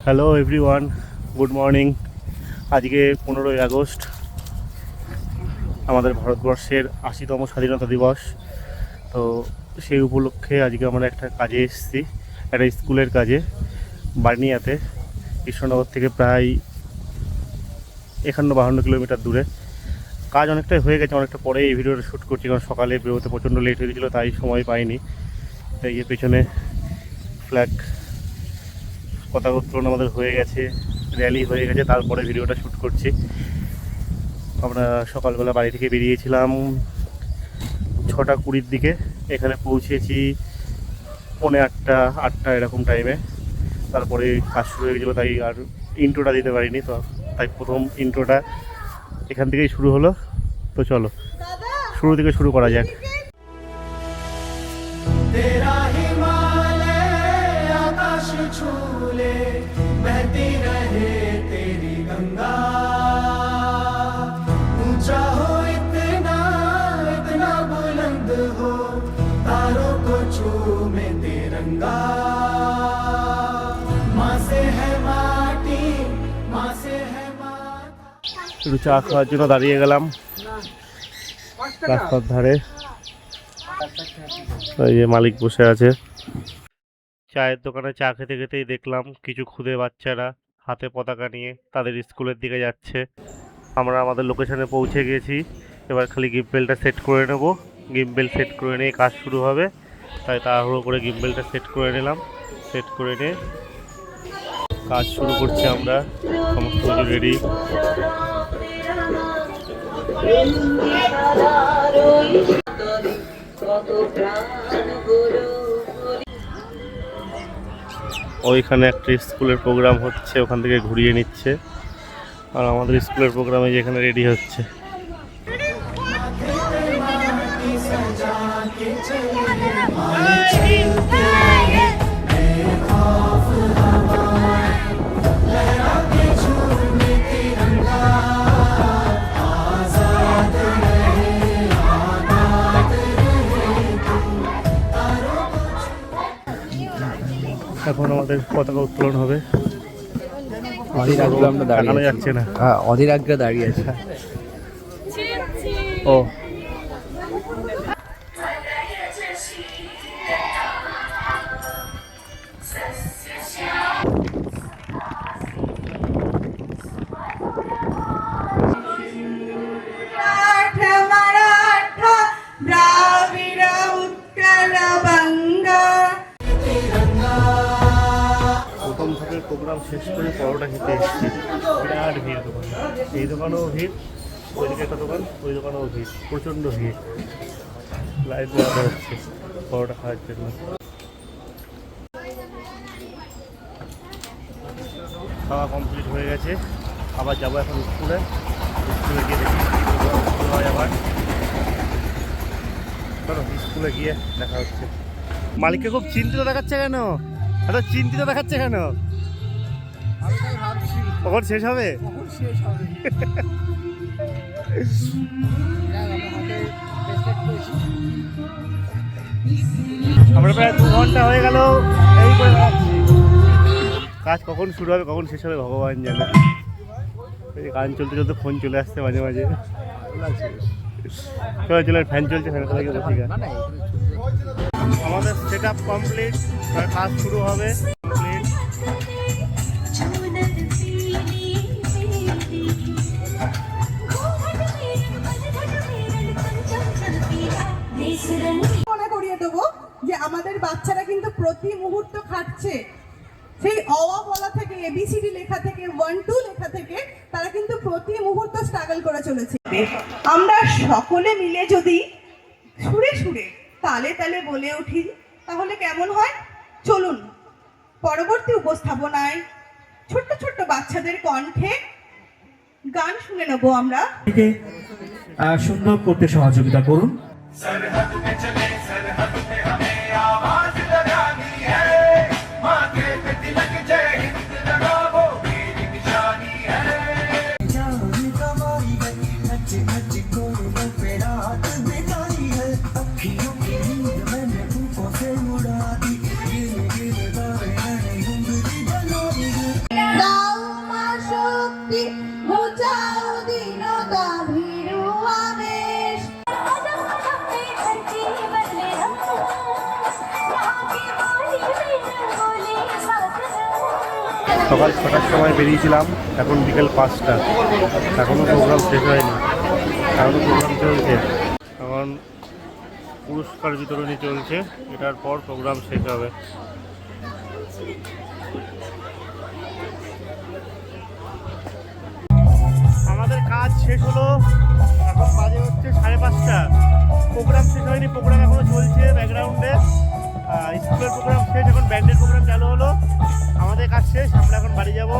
Hello everyone, good morning. আজকে 15ই August, আমাদের ভারতবর্ষের 80তম স্বাধীনতা দিবস। তো সেই উপলক্ষে আজকে আমরা একটা কাজে এসেছি, একটা স্কুলের কাজে, বার্নিয়াতে, কৃষ্ণনগর থেকে প্রায় 51-52 কিলোমিটার দূরে। কাজ অনেকটাই হয়ে গেছে, অনেকটা পরে এই ভিডিওটা শ্যুট করছি, কারণ সকালে বেরোতে প্রচণ্ড লেট হয়ে গেছিলো, তাই সময় পাইনি। তাই এই পেছনে ফ্ল্যাগ পতাকা উত্তোলন আমাদের হয়ে গেছে, র্যালি হয়ে গেছে, তারপরে ভিডিওটা শ্যুট করছি। আমরা সকালবেলা বাড়ি থেকে বেরিয়েছিলাম 6:20 দিকে, এখানে পৌঁছেছি 7:45-8টা এরকম টাইমে। তারপরে কাজ শুরু হয়ে গেছিলো, তাই আর ইন্ট্রোটা দিতে পারিনি। তো তাই প্রথম ইন্ট্রোটা এখান থেকেই শুরু হলো। তো চলো শুরু থেকে শুরু করা যাক। छूले बहती रहे तेरी गंगा, ऊंचा हो इतना इतना बुलंद हो, तारों को चूमे तिरंगा। माँ से है माटी, माँ से है माता। একটু চা খাওয়ার জন্য দাঁড়িয়ে গেলাম রাস্তার ধারে। ওই যে মালিক বসে আছে চায়ের দোকানে, চা খেতে খেতেই দেখলাম কিছু খুদে বাচ্চারা হাতে পতাকা নিয়ে তাদের স্কুলের দিকে যাচ্ছে। আমরা আমাদের লোকেশনে পৌঁছে গেছি, এবার খালি গিম্বেলটা সেট করে নেব। গিম্বেল সেট করে নিয়ে কাজ শুরু হবে, তাই তাড়াহুড়ো করে গিম্বেলটা সেট করে নিলাম। সেট করে নিয়ে কাজ শুরু করছি আমরা, সমস্ত কিছু রেডি। ওইখানে একটা স্কুলের প্রোগ্রাম হচ্ছে, ওখান থেকে ঘুরিয়ে নিচ্ছে, আর আমাদের স্কুলের প্রোগ্রামে যেখানে রেডি হচ্ছে। এখন আমাদের পতাকা উত্তোলন হবে। অধীর আগ্রহে আমরা দাঁড়িয়ে যাচ্ছে না, অধীর আগ্রহে দাঁড়িয়ে আছে। ও প্রথম ধাপের প্রোগ্রাম শেষ করে পরোটা খেতে এসেছি। বিরাট ভিড় দোকানে, এই দোকানেও ভিড়, ওইদিকে একটা দোকান, ওই দোকানেও ভিড়, প্রচণ্ড ভিড়। লাইন দেওয়া হচ্ছে পরোটা খাওয়ার জন্য। খাওয়া কমপ্লিট হয়ে গেছে, আবার যাবো এখন স্কুলে। স্কুলে গিয়ে দেখি স্কুল হয় আবার। চলো স্কুলে গিয়ে দেখা হচ্ছে। মালিককে খুব চিন্তিত দেখাচ্ছে কেন? এত চিন্তিত দেখাচ্ছে কেন? কখন শেষ হবে? আমরা প্রায় 2 ঘন্টা হয়ে গেল এই করে বেড়াচ্ছি। কাজ কখন শুরু হবে কখন শেষ হবে ভগবান জানে। গান চলতে চলতে ফোন চলে আসছে মাঝে মাঝে। চলে ফ্যান চলছে, ফ্যান থেকে বসে গেছে। আমাদের সেট আপ কমপ্লিট, কাজ শুরু হবে। মনে করিয়ে দেবো যে আমাদের বাচ্চারা কিন্তু প্রতি মুহূর্ত খাটছে। সেই অ বলা থেকে, এবিসিডি লেখা থেকে, 1-2 লেখা থেকে তারা কিন্তু প্রতি মুহূর্ত স্ট্রাগল করে চলেছে। আমরা সকলে মিলে যদি সুরে সুরে তালে তালে বলে উঠি তাহলে কেমন হয়? চলুন পরবর্তী উপস্থাপনায় ছোট্ট ছোট্ট বাচ্চাদের কণ্ঠে গান শুনে নেবো আমরা। সুন্দর করতে সহযোগিতা করুন। सरहद पे चले सरहद पे हमें आवाज लगानी है, माथे पे तिलक जय हिंद लगा वो मेरी निशानी है। সকাল 6টার সময় বেরিয়েছিলাম, এখন বিকেল 5টা, এখনও প্রোগ্রাম শেষ হয়নি, এখনও প্রোগ্রাম চলছে। এখন পুরস্কার বিতরণী চলছে, এটার পর প্রোগ্রাম শেষ হবে। আমাদের কাজ শেষ হলো, এখন বাজে হচ্ছে 5:30। প্রোগ্রাম শেষ হয়নি, প্রোগ্রাম এখনো চলছে ব্যাকগ্রাউন্ডে। স্কুলের প্রোগ্রাম শেষ, এখন ব্যান্ডের প্রোগ্রাম চালু হলো। আমাদের কাজ শেষ, আমরা এখন বাড়ি যাব।